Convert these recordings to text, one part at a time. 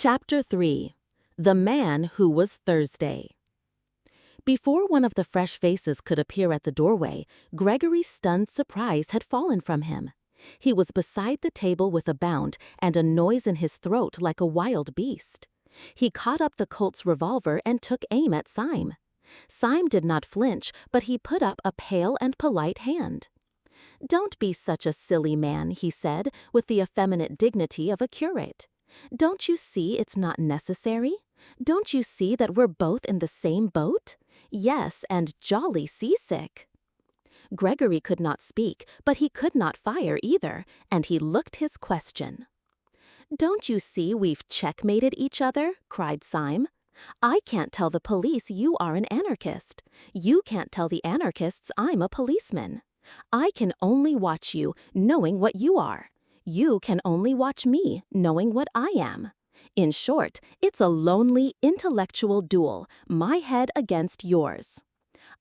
Chapter 3. The Man Who Was Thursday. Before one of the fresh faces could appear at the doorway, Gregory's stunned surprise had fallen from him. He was beside the table with a bound and a noise in his throat like a wild beast. He caught up the Colt's revolver and took aim at Syme. Syme did not flinch, but he put up a pale and polite hand. "Don't be such a silly man," he said, with the effeminate dignity of a curate. "Don't you see it's not necessary? Don't you see that we're both in the same boat? Yes, and jolly seasick." Gregory could not speak, but he could not fire either, and he looked his question. "Don't you see we've checkmated each other?" cried Syme. "I can't tell the police you are an anarchist. You can't tell the anarchists I'm a policeman. I can only watch you, knowing what you are. You can only watch me, knowing what I am. In short, it's a lonely, intellectual duel, my head against yours.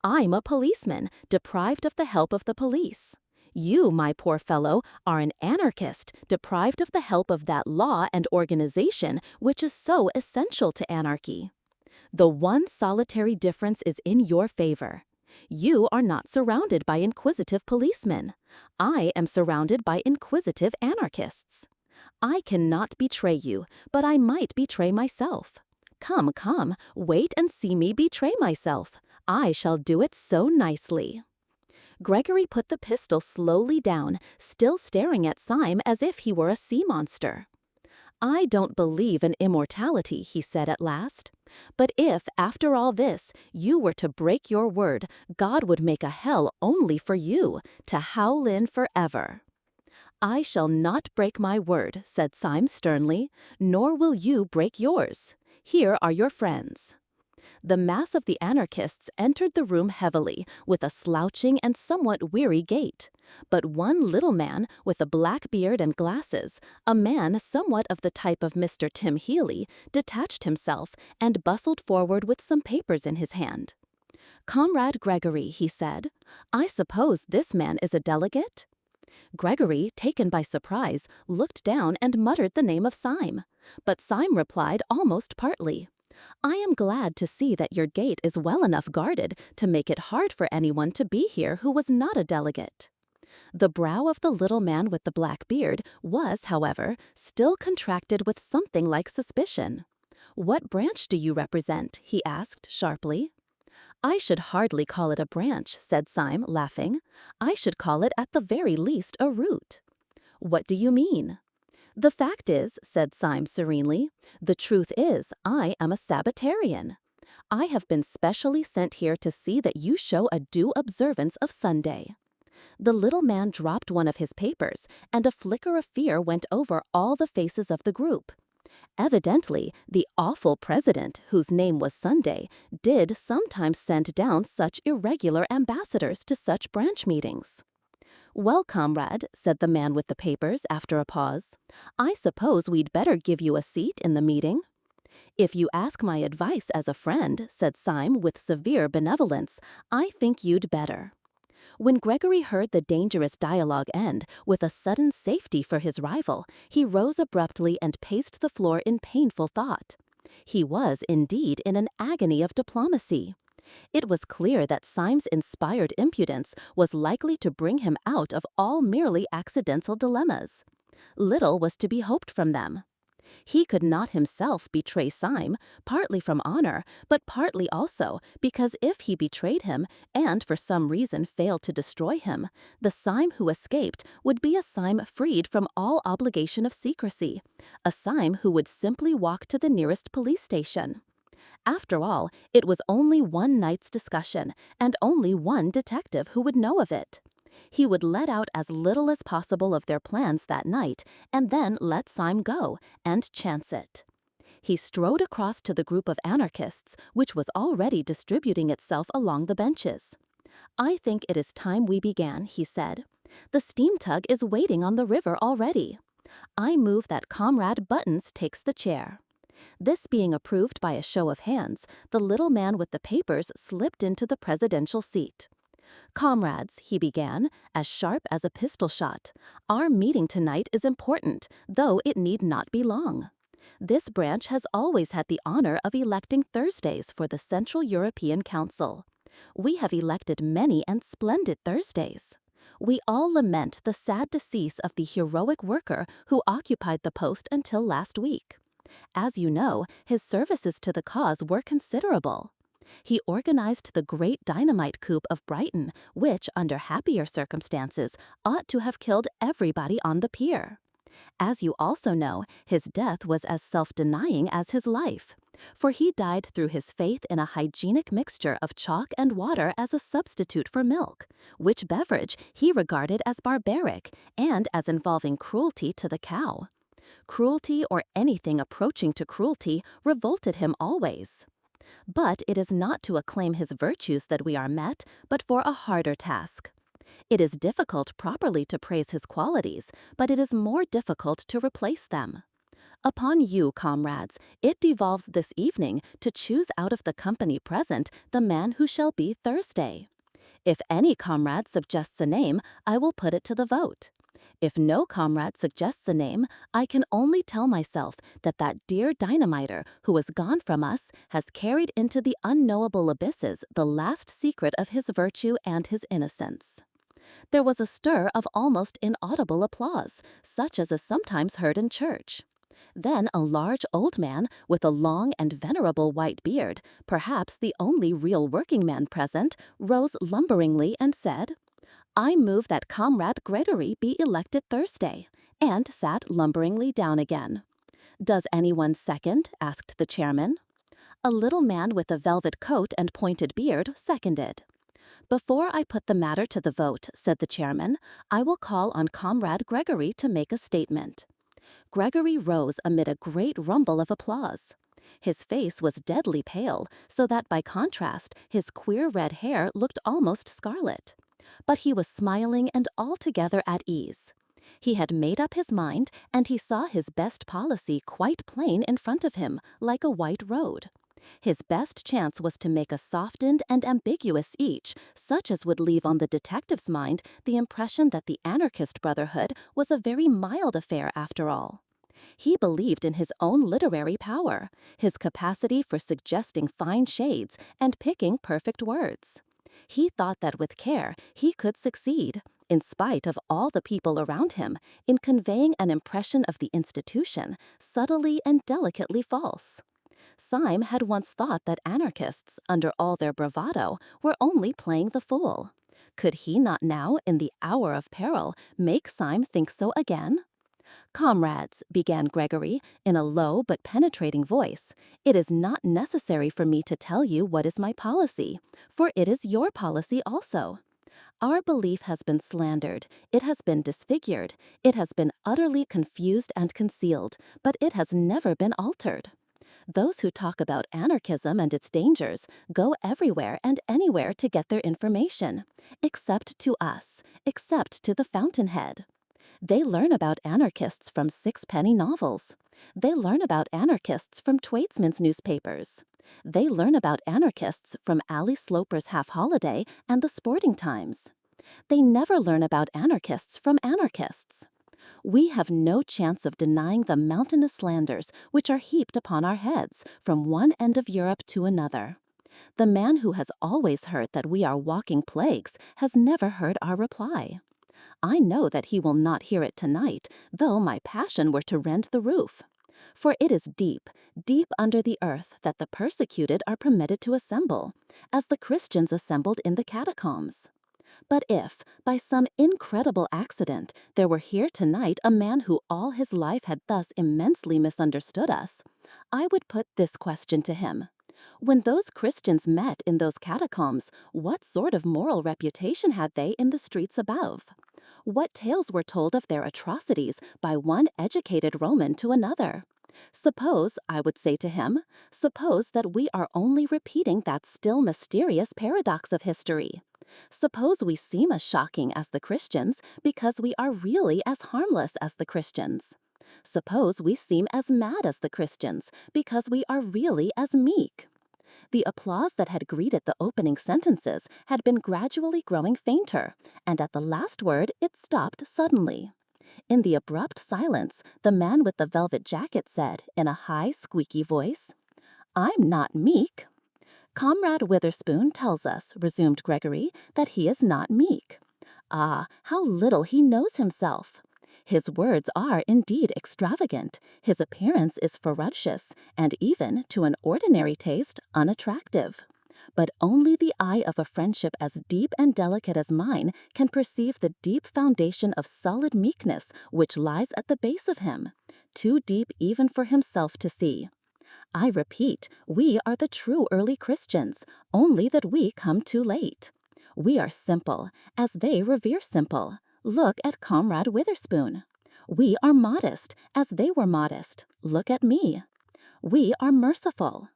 I'm a policeman, deprived of the help of the police. You, my poor fellow, are an anarchist, deprived of the help of that law and organization which is so essential to anarchy. The one solitary difference is in your favor. You are not surrounded by inquisitive policemen. I am surrounded by inquisitive anarchists. I cannot betray you, but I might betray myself. Come, wait and see me betray myself. I shall do it so nicely." Gregory put the pistol slowly down, still staring at Syme as if he were a sea monster. "I don't believe in immortality," he said at last. "But if, after all this, you were to break your word, God would make a hell only for you, to howl in forever." "I shall not break my word," said Syme sternly, "nor will you break yours. Here are your friends." The mass of the anarchists entered the room heavily, with a slouching and somewhat weary gait. But one little man, with a black beard and glasses, a man somewhat of the type of Mr. Tim Healy, detached himself and bustled forward with some papers in his hand. "Comrade Gregory," he said, "I suppose this man is a delegate?" Gregory, taken by surprise, looked down and muttered the name of Syme. But Syme replied almost partly, "I am glad to see that your gate is well enough guarded to make it hard for anyone to be here who was not a delegate." The brow of the little man with the black beard was, however, still contracted with something like suspicion. "What branch do you represent?" he asked sharply. "I should hardly call it a branch," said Syme, laughing. "I should call it at the very least a root." "What do you mean?" "The fact is," said Syme serenely, "the truth is, I am a Sabbatarian. I have been specially sent here to see that you show a due observance of Sunday." The little man dropped one of his papers, and a flicker of fear went over all the faces of the group. Evidently, the awful president, whose name was Sunday, did sometimes send down such irregular ambassadors to such branch meetings. "Well, comrade," said the man with the papers after a pause, "I suppose we'd better give you a seat in the meeting." "If you ask my advice as a friend," said Syme with severe benevolence, "I think you'd better." When Gregory heard the dangerous dialogue end with a sudden safety for his rival, he rose abruptly and paced the floor in painful thought. He was, indeed, in an agony of diplomacy. It was clear that Syme's inspired impudence was likely to bring him out of all merely accidental dilemmas. Little was to be hoped from them. He could not himself betray Syme, partly from honor, but partly also because if he betrayed him, and for some reason failed to destroy him, the Syme who escaped would be a Syme freed from all obligation of secrecy, a Syme who would simply walk to the nearest police station. After all, it was only one night's discussion, and only one detective who would know of it. He would let out as little as possible of their plans that night, and then let Syme go, and chance it. He strode across to the group of anarchists, which was already distributing itself along the benches. "I think it is time we began," he said. "The steam tug is waiting on the river already. I move that Comrade Buttons takes the chair." This being approved by a show of hands, the little man with the papers slipped into the presidential seat. "Comrades," he began, as sharp as a pistol shot, "our meeting tonight is important, though it need not be long. This branch has always had the honor of electing Thursdays for the Central European Council. We have elected many and splendid Thursdays. We all lament the sad decease of the heroic worker who occupied the post until last week. As you know, his services to the cause were considerable. He organized the great dynamite coup of Brighton, which, under happier circumstances, ought to have killed everybody on the pier. As you also know, his death was as self-denying as his life, for he died through his faith in a hygienic mixture of chalk and water as a substitute for milk, which beverage he regarded as barbaric and as involving cruelty to the cow. Cruelty, or anything approaching to cruelty, revolted him always. But it is not to acclaim his virtues that we are met, but for a harder task. It is difficult properly to praise his qualities, but it is more difficult to replace them. Upon you, comrades, it devolves this evening to choose out of the company present the man who shall be Thursday. If any comrade suggests a name, I will put it to the vote. If no comrade suggests a name, I can only tell myself that that dear dynamiter who is gone from us has carried into the unknowable abysses the last secret of his virtue and his innocence. There was a stir of almost inaudible applause, such as is sometimes heard in church. Then a large old man with a long and venerable white beard, perhaps the only real working man present, rose lumberingly and said, "I move that Comrade Gregory be elected Thursday," and sat lumberingly down again. "Does anyone second?" asked the chairman. A little man with a velvet coat and pointed beard seconded. "Before I put the matter to the vote," said the chairman, "I will call on Comrade Gregory to make a statement." Gregory rose amid a great rumble of applause. His face was deadly pale, so that by contrast his queer red hair looked almost scarlet. But he was smiling and altogether at ease. He had made up his mind, and he saw his best policy quite plain in front of him, like a white road. His best chance was to make a softened and ambiguous speech, such as would leave on the detective's mind the impression that the anarchist brotherhood was a very mild affair after all. He believed in his own literary power, his capacity for suggesting fine shades and picking perfect words. He thought that with care he could succeed, in spite of all the people around him, in conveying an impression of the institution subtly and delicately false. Syme had once thought that anarchists, under all their bravado, were only playing the fool. Could he not now, in the hour of peril, make Syme think so again? "Comrades," began Gregory, in a low but penetrating voice, "it is not necessary for me to tell you what is my policy, for it is your policy also. Our belief has been slandered, it has been disfigured, it has been utterly confused and concealed, but it has never been altered. Those who talk about anarchism and its dangers go everywhere and anywhere to get their information, except to us, except to the fountainhead. They learn about anarchists from sixpenny novels. They learn about anarchists from tradesmen's newspapers. They learn about anarchists from Ally Sloper's Half Holiday and the Sporting Times. They never learn about anarchists from anarchists. We have no chance of denying the mountainous slanders which are heaped upon our heads from one end of Europe to another. The man who has always heard that we are walking plagues has never heard our reply. I know that he will not hear it tonight, though my passion were to rend the roof. For it is deep, deep under the earth that the persecuted are permitted to assemble, as the Christians assembled in the catacombs. But if, by some incredible accident, there were here tonight a man who all his life had thus immensely misunderstood us, I would put this question to him. When those Christians met in those catacombs, what sort of moral reputation had they in the streets above? What tales were told of their atrocities by one educated Roman to another? Suppose, I would say to him, suppose that we are only repeating that still mysterious paradox of history. Suppose we seem as shocking as the Christians because we are really as harmless as the Christians. Suppose we seem as mad as the Christians because we are really as meek. The applause that had greeted the opening sentences had been gradually growing fainter, and at the last word it stopped suddenly. In the abrupt silence, the man with the velvet jacket said, in a high, squeaky voice, "I'm not meek." "Comrade Witherspoon tells us," resumed Gregory, "that he is not meek. Ah, how little he knows himself! His words are indeed extravagant, his appearance is ferocious, and even, to an ordinary taste, unattractive. But only the eye of a friendship as deep and delicate as mine can perceive the deep foundation of solid meekness which lies at the base of him, too deep even for himself to see. I repeat, we are the true early Christians, only that we come too late. We are simple, as they revere simple. Look at Comrade Witherspoon. We are modest, as they were modest. Look at me. We are merciful."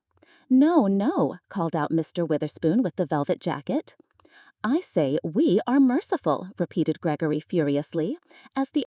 "No, no," called out Mr. Witherspoon with the velvet jacket. "I say we are merciful," repeated Gregory furiously, "as the